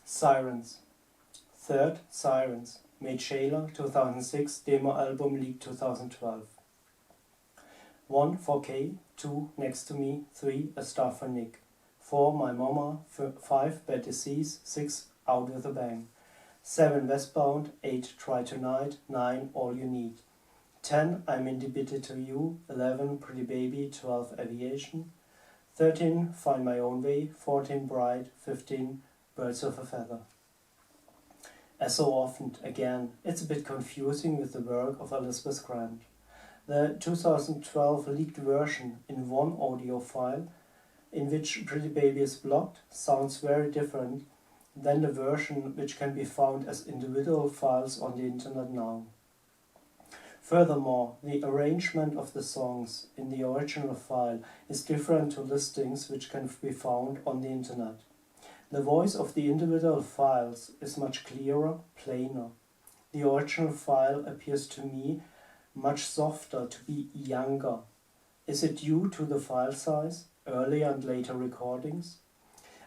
Sirens. Third, Sirens. Made Jailer 2006, demo album leaked 2012. 1. 4K. 2. Next to Me. 3. A Star for Nick. 4. My Mama. 5. Bad Disease. 6. Out with a Bang. 7. Westbound. 8. Try Tonight. 9. All You Need. 10. I'm Indebted to You. 11. Pretty Baby. 12. Aviation. 13. Find My Own Way. 14. Bright. 15. Birds of a Feather. As so often, again, it's a bit confusing with the work of Elizabeth Grant. The 2012 leaked version in one audio file, in which Pretty Baby is blocked, sounds very different than the version which can be found as individual files on the internet now. Furthermore, the arrangement of the songs in the original file is different to listings which can be found on the internet. The voice of the individual files is much clearer, plainer. The original file appears to me much softer, to be younger. Is it due to the file size, earlier and later recordings?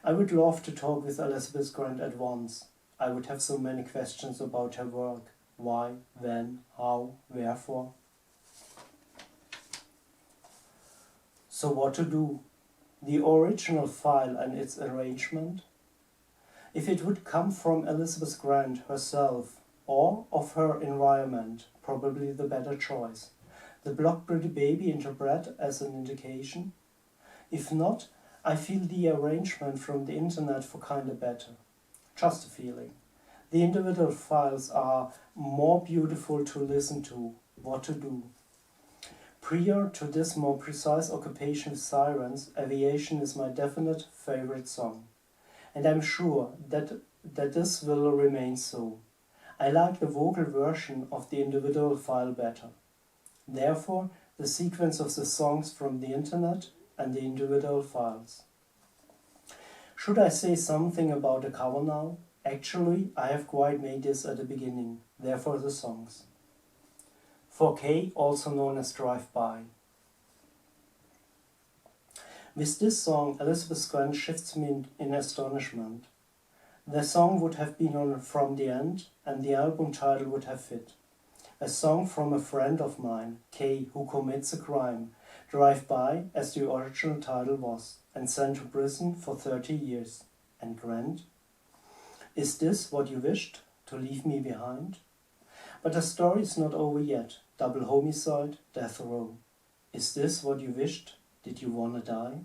I would love to talk with Elizabeth Grant at once. I would have so many questions about her work. Why, when, how, wherefore. So what to do? The original file and its arrangement? If it would come from Elizabeth Grant herself or of her environment, probably the better choice. The blocked Pretty Baby interpret as an indication. If not, I feel the arrangement from the internet for kinda better. Just a feeling. The individual files are more beautiful to listen to. What to do? Prior to this more precise occupation with Sirens, Aviation is my definite favorite song. And I'm sure that this will remain so. I like the vocal version of the individual file better. Therefore, the sequence of the songs from the internet and the individual files. Should I say something about the cover now? Actually, I have quite made this at the beginning, therefore the songs. 4K, also known as Drive By. With this song, Elizabeth Grant shifts me in astonishment. The song would have been on From the End, and the album title would have fit. A song from a friend of mine, Kay, who commits a crime, Drive By, as the original title was, and sent to prison for 30 years. And Grant? Is this what you wished, to leave me behind? But the story is not over yet. Double homicide, death row. Is this what you wished? Did you wanna die?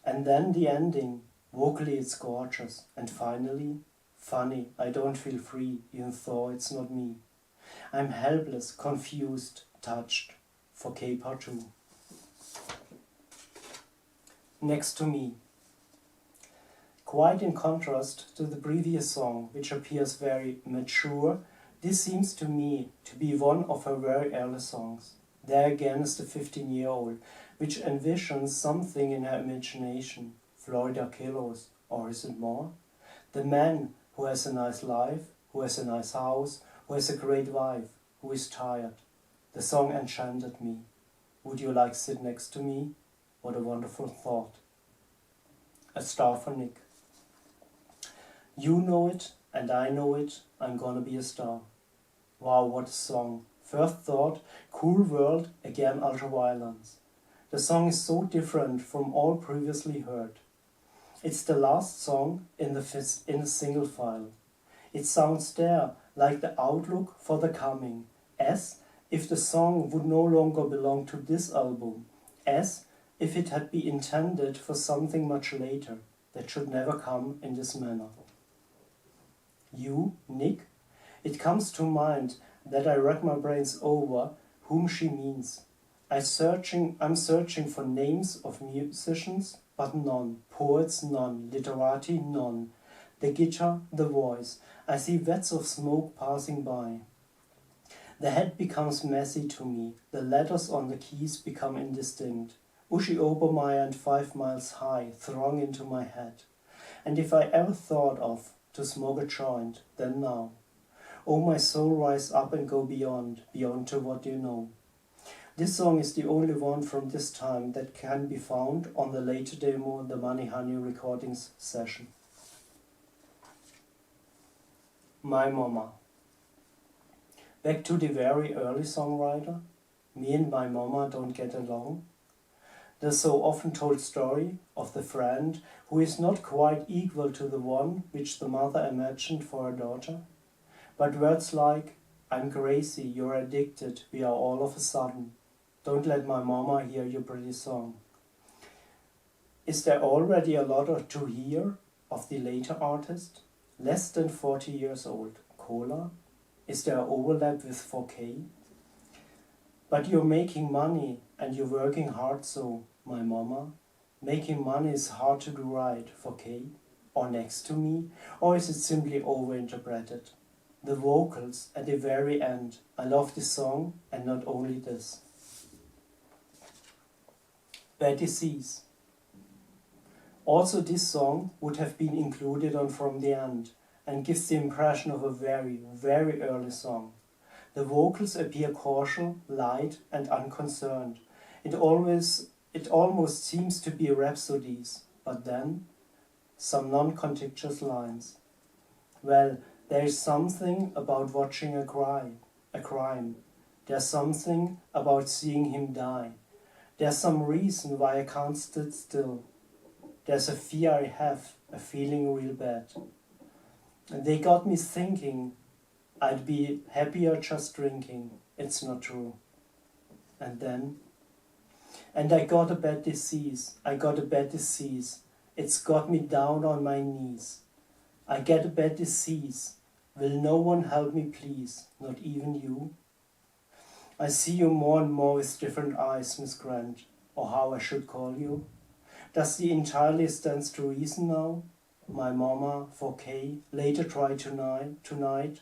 And then the ending. Vocally it's gorgeous. And finally, funny, I don't feel free, even though it's not me. I'm helpless, confused, touched. For K-Part2. Next to Me. Quite in contrast to the previous song, which appears very mature, this seems to me to be one of her very early songs. There again is the 15-year-old, which envisions something in her imagination. Florida Kilos, or is it more? The man who has a nice life, who has a nice house, who has a great wife, who is tired. The song enchanted me. Would you like sit next to me? What a wonderful thought. A Star for Nick. You know it, and I know it, I'm gonna be a star. Wow, what a song. First thought, cool world, again ultra-violence. The song is so different from all previously heard. It's the last song in the single file. It sounds there like the outlook for the coming, as if the song would no longer belong to this album, as if it had been intended for something much later that should never come in this manner. You, Nick? It comes to mind that I rack my brains over whom she means. I'm searching for names of musicians, but none. Poets, none. Literati, none. The guitar, the voice. I see vats of smoke passing by. The head becomes messy to me. The letters on the keys become indistinct. Uschi Obermeier and 5 Miles High throng into my head. And if I ever thought of to smoke a joint, then now. Oh, my soul, rise up and go beyond to what you know. This song is the only one from this time that can be found on the later demo, the Money Honey recordings session. My Mama. Back to the very early songwriter. Me and my mama don't get along. The so often told story of the friend who is not quite equal to the one which the mother imagined for her daughter. But words like, I'm crazy, you're addicted, we are all of a sudden. Don't let my mama hear your pretty song. Is there already a lot to hear of the later artist? Less than 40 years old. Cola? Is there overlap with 4K? But you're making money and you're working hard, so, my mama. Making money is hard to do right, 4K? Or next to me? Or is it simply overinterpreted? The vocals at the very end. I love this song and not only this. Bad Disease. Also this song would have been included on From the End and gives the impression of a very, very early song. The vocals appear casual, light and unconcerned. It almost seems to be rhapsodies, but then some non-contiguous lines. Well, there is something about watching a crime. There's something about seeing him die. There's some reason why I can't sit still. There's a fear I have, a feeling real bad. And they got me thinking I'd be happier just drinking. It's not true. And then? And I got a bad disease. It's got me down on my knees. I get a bad disease. Will no one help me please? Not even you? I see you more and more with different eyes, Miss Grant. Or how I should call you. Does the entirely stands to reason now? My mama, 4K, later try tonight.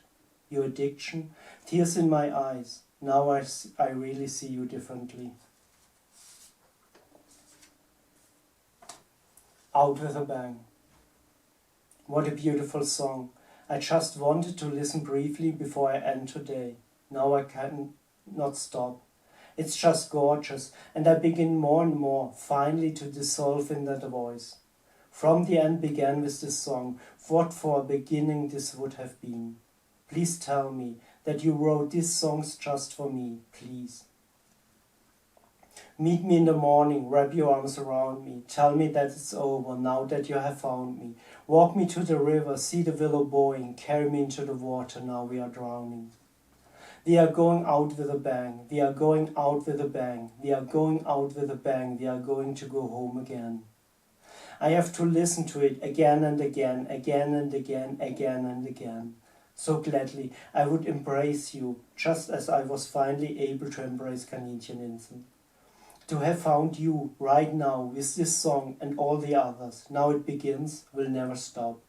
Your addiction, tears in my eyes. Now I really see you differently. Out with a Bang. What a beautiful song. I just wanted to listen briefly before I end today. Now I can not stop. It's just gorgeous, and I begin more and more, finally, to dissolve in that voice. From the End began with this song. What for a beginning this would have been. Please tell me that you wrote these songs just for me, please. Meet me in the morning, wrap your arms around me. Tell me that it's over, now that you have found me. Walk me to the river, see the willow bowing. Carry me into the water, now we are drowning. We are going out with a bang, we are going out with a bang, we are going out with a bang, we are going to go home again. I have to listen to it again and again, again and again, again and again. So gladly I would embrace you, just as I was finally able to embrace Canadian Insel. To have found you right now with this song and all the others, now it begins, will never stop.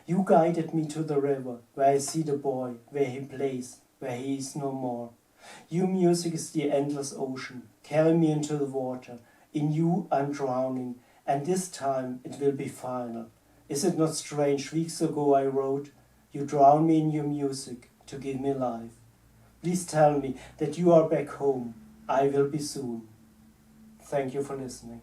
You guided me to the river, where I see the boy, where he plays, where he is no more. Your music is the endless ocean. Carry me into the water. In you I'm drowning, and this time it will be final. Is it not strange, weeks ago I wrote, you drown me in your music to give me life. Please tell me that you are back home. I will be soon. Thank you for listening.